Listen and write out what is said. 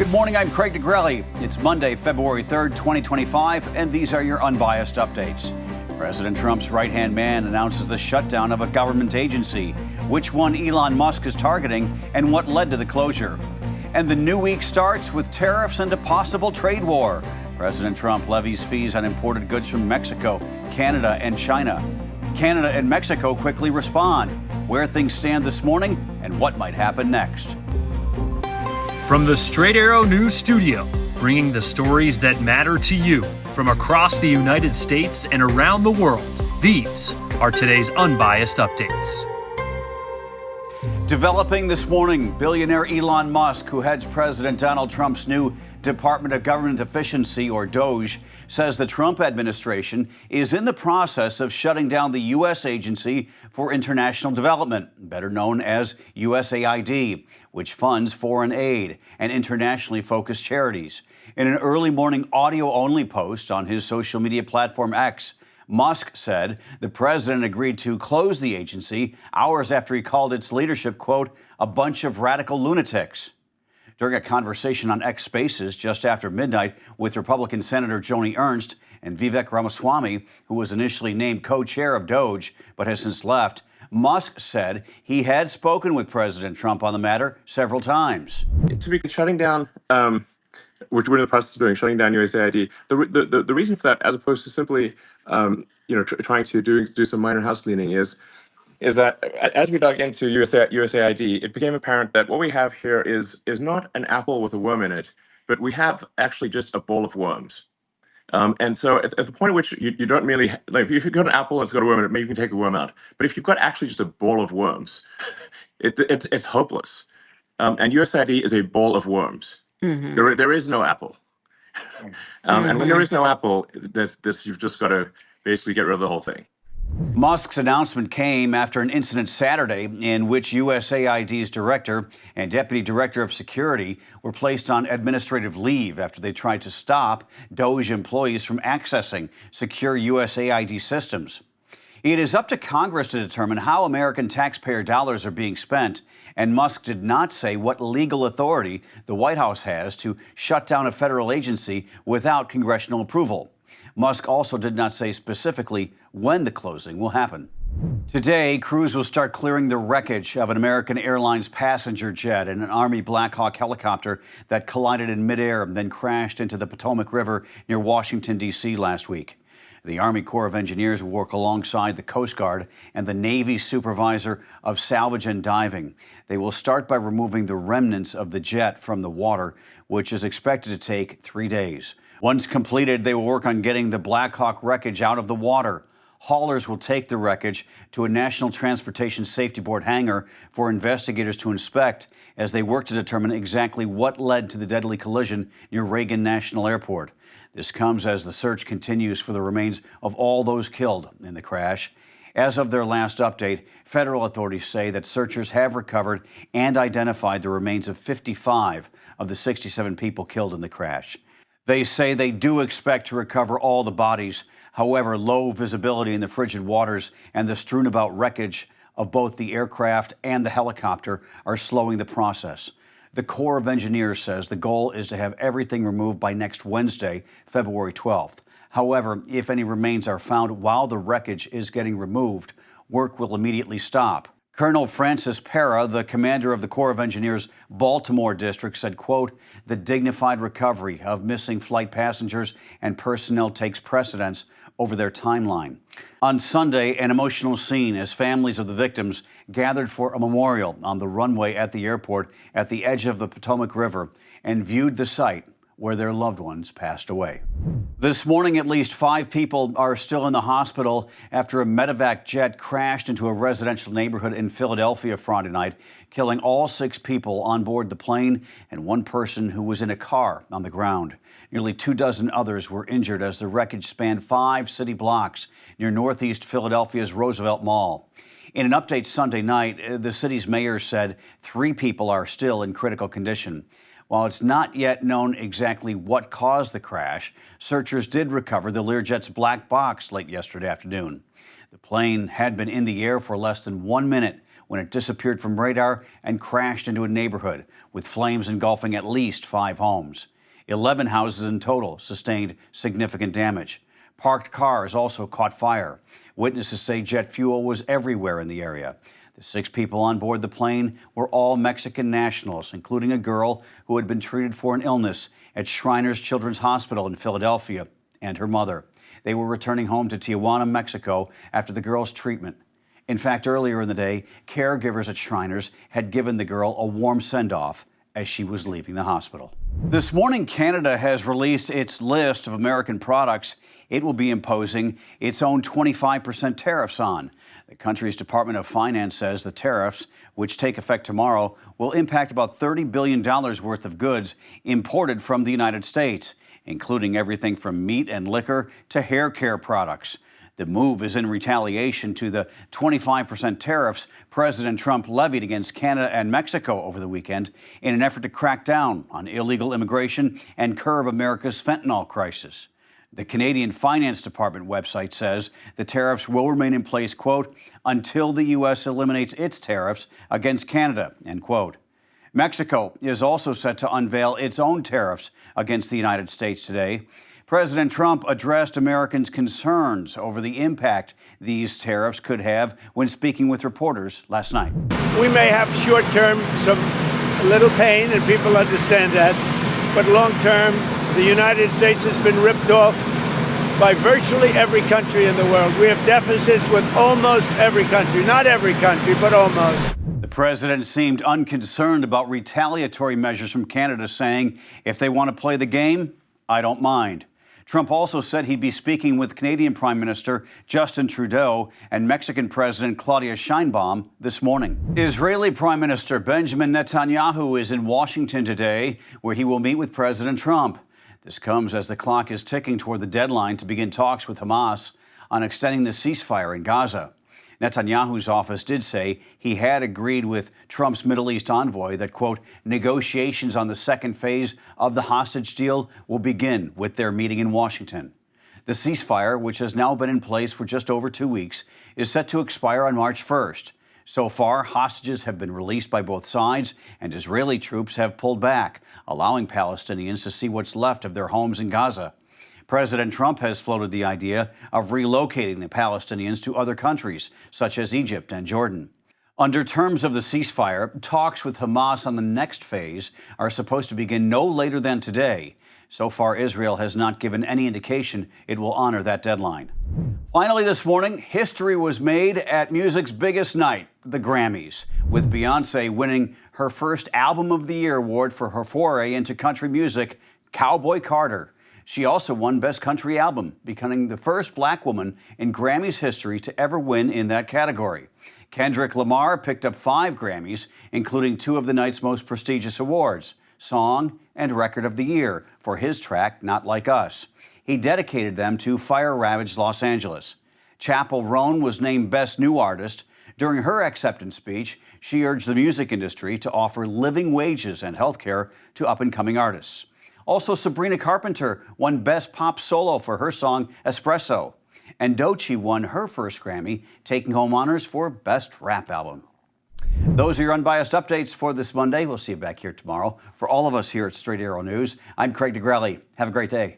Good morning, I'm Craig DeGrelli. It's Monday, February 3rd, 2025, and these are your Unbiased Updates. President Trump's right-hand man announces the shutdown of a government agency, which one Elon Musk is targeting, and what led to the closure. And the new week starts with tariffs and a possible trade war. President Trump levies fees on imported goods from Mexico, Canada, and China. Canada and Mexico quickly respond. Where things stand this morning and what might happen next. From the Straight Arrow News Studio, bringing the stories that matter to you from across the United States and around the world, these are today's Unbiased Updates. Developing this morning, billionaire Elon Musk, who heads President Donald Trump's new Department of Government Efficiency, or DOGE, says the Trump administration is in the process of shutting down the U.S. Agency for International Development, better known as USAID, which funds foreign aid and internationally focused charities. In an early morning audio-only post on his social media platform X, Musk said the president agreed to close the agency hours after he called its leadership, quote, a bunch of radical lunatics. During a conversation on X Spaces just after midnight with Republican Senator Joni Ernst and Vivek Ramaswamy, who was initially named co-chair of DOGE but has since left, Musk said he had spoken with President Trump on the matter several times. To be shutting down, which we're in the process of doing, shutting down USAID, the reason for that, as opposed to simply, trying to do some minor house cleaning, is that as we dug into USAID, it became apparent that what we have here is not an apple with a worm in it, but we have actually just a bowl of worms. And so at the point at which you don't really, like, if you've got an apple and it's got a worm in it, maybe you can take the worm out. But if you've got actually just a bowl of worms, it's hopeless. And USAID is a bowl of worms. Mm-hmm. There is no apple. And when there is no apple, you've just got to basically get rid of the whole thing. Musk's announcement came after an incident Saturday in which USAID's director and deputy director of security were placed on administrative leave after they tried to stop DOGE employees from accessing secure USAID systems. It is up to Congress to determine how American taxpayer dollars are being spent, and Musk did not say what legal authority the White House has to shut down a federal agency without congressional approval. Musk also did not say specifically when the closing will happen. Today, crews will start clearing the wreckage of an American Airlines passenger jet and an Army Black Hawk helicopter that collided in midair and then crashed into the Potomac River near Washington, D.C. last week. The Army Corps of Engineers will work alongside the Coast Guard and the Navy Supervisor of Salvage and Diving. They will start by removing the remnants of the jet from the water, which is expected to take 3 days. Once completed, they will work on getting the Black Hawk wreckage out of the water. Haulers will take the wreckage to a National Transportation Safety Board hangar for investigators to inspect as they work to determine exactly what led to the deadly collision near Reagan National Airport. This comes as the search continues for the remains of all those killed in the crash. As of their last update, federal authorities say that searchers have recovered and identified the remains of 55 of the 67 people killed in the crash. They say they do expect to recover all the bodies. However, low visibility in the frigid waters and the strewn-about wreckage of both the aircraft and the helicopter are slowing the process. The Corps of Engineers says the goal is to have everything removed by next Wednesday, February 12th. However, if any remains are found while the wreckage is getting removed, work will immediately stop. Colonel Francis Pera, the commander of the Corps of Engineers Baltimore District, said, quote, the dignified recovery of missing flight passengers and personnel takes precedence over their timeline. On Sunday, an emotional scene as families of the victims gathered for a memorial on the runway at the airport at the edge of the Potomac River and viewed the site where their loved ones passed away. This morning, at least 5 people are still in the hospital after a medevac jet crashed into a residential neighborhood in Philadelphia Friday night, killing all 6 people on board the plane and 1 person who was in a car on the ground. Nearly 24 others were injured as the wreckage spanned 5 city blocks near northeast Philadelphia's Roosevelt Mall. In an update Sunday night, the city's mayor said 3 people are still in critical condition. While it's not yet known exactly what caused the crash, searchers did recover the Learjet's black box late yesterday afternoon. The plane had been in the air for less than 1 minute when it disappeared from radar and crashed into a neighborhood, with flames engulfing at least 5 homes. 11 houses in total sustained significant damage. Parked cars also caught fire. Witnesses say jet fuel was everywhere in the area. The 6 people on board the plane were all Mexican nationals, including a girl who had been treated for an illness at Shriners Children's Hospital in Philadelphia, and her mother. They were returning home to Tijuana, Mexico, after the girl's treatment. In fact, earlier in the day, caregivers at Shriners had given the girl a warm send-off as she was leaving the hospital. This morning, Canada has released its list of American products it will be imposing its own 25% tariffs on. The country's Department of Finance says the tariffs, which take effect tomorrow, will impact about $30 billion worth of goods imported from the United States, including everything from meat and liquor to hair care products. The move is in retaliation to the 25% tariffs President Trump levied against Canada and Mexico over the weekend in an effort to crack down on illegal immigration and curb America's fentanyl crisis. The Canadian Finance Department website says the tariffs will remain in place, quote, until the U.S. eliminates its tariffs against Canada, end quote. Mexico is also set to unveil its own tariffs against the United States today. President Trump addressed Americans' concerns over the impact these tariffs could have when speaking with reporters last night. We may have short-term a little pain, and people understand that, but long-term, the United States has been ripped off by virtually every country in the world. We have deficits with almost every country, not every country, but almost. The president seemed unconcerned about retaliatory measures from Canada, saying, if they want to play the game, I don't mind. Trump also said he'd be speaking with Canadian Prime Minister Justin Trudeau and Mexican President Claudia Sheinbaum this morning. Israeli Prime Minister Benjamin Netanyahu is in Washington today, where he will meet with President Trump. This comes as the clock is ticking toward the deadline to begin talks with Hamas on extending the ceasefire in Gaza. Netanyahu's office did say he had agreed with Trump's Middle East envoy that, quote, negotiations on the second phase of the hostage deal will begin with their meeting in Washington. The ceasefire, which has now been in place for just over 2 weeks, is set to expire on March 1st. So far, hostages have been released by both sides, and Israeli troops have pulled back, allowing Palestinians to see what's left of their homes in Gaza. President Trump has floated the idea of relocating the Palestinians to other countries, such as Egypt and Jordan. Under terms of the ceasefire, talks with Hamas on the next phase are supposed to begin no later than today. So far, Israel has not given any indication it will honor that deadline. Finally this morning, history was made at music's biggest night, the Grammys, with Beyoncé winning her first Album of the Year award for her foray into country music, Cowboy Carter. She also won Best Country Album, becoming the first black woman in Grammys history to ever win in that category. Kendrick Lamar picked up 5 Grammys, including 2 of the night's most prestigious awards, Song and Record of the Year, for his track, Not Like Us. He dedicated them to fire-ravaged Los Angeles. Chappell Roan was named Best New Artist. During her acceptance speech, she urged the music industry to offer living wages and health care to up-and-coming artists. Also, Sabrina Carpenter won Best Pop Solo for her song Espresso. And DOGE won her first Grammy, taking home honors for Best Rap Album. Those are your unbiased updates for this Monday. We'll see you back here tomorrow. For all of us here at Straight Arrow News, I'm Craig DeGrelli. Have a great day.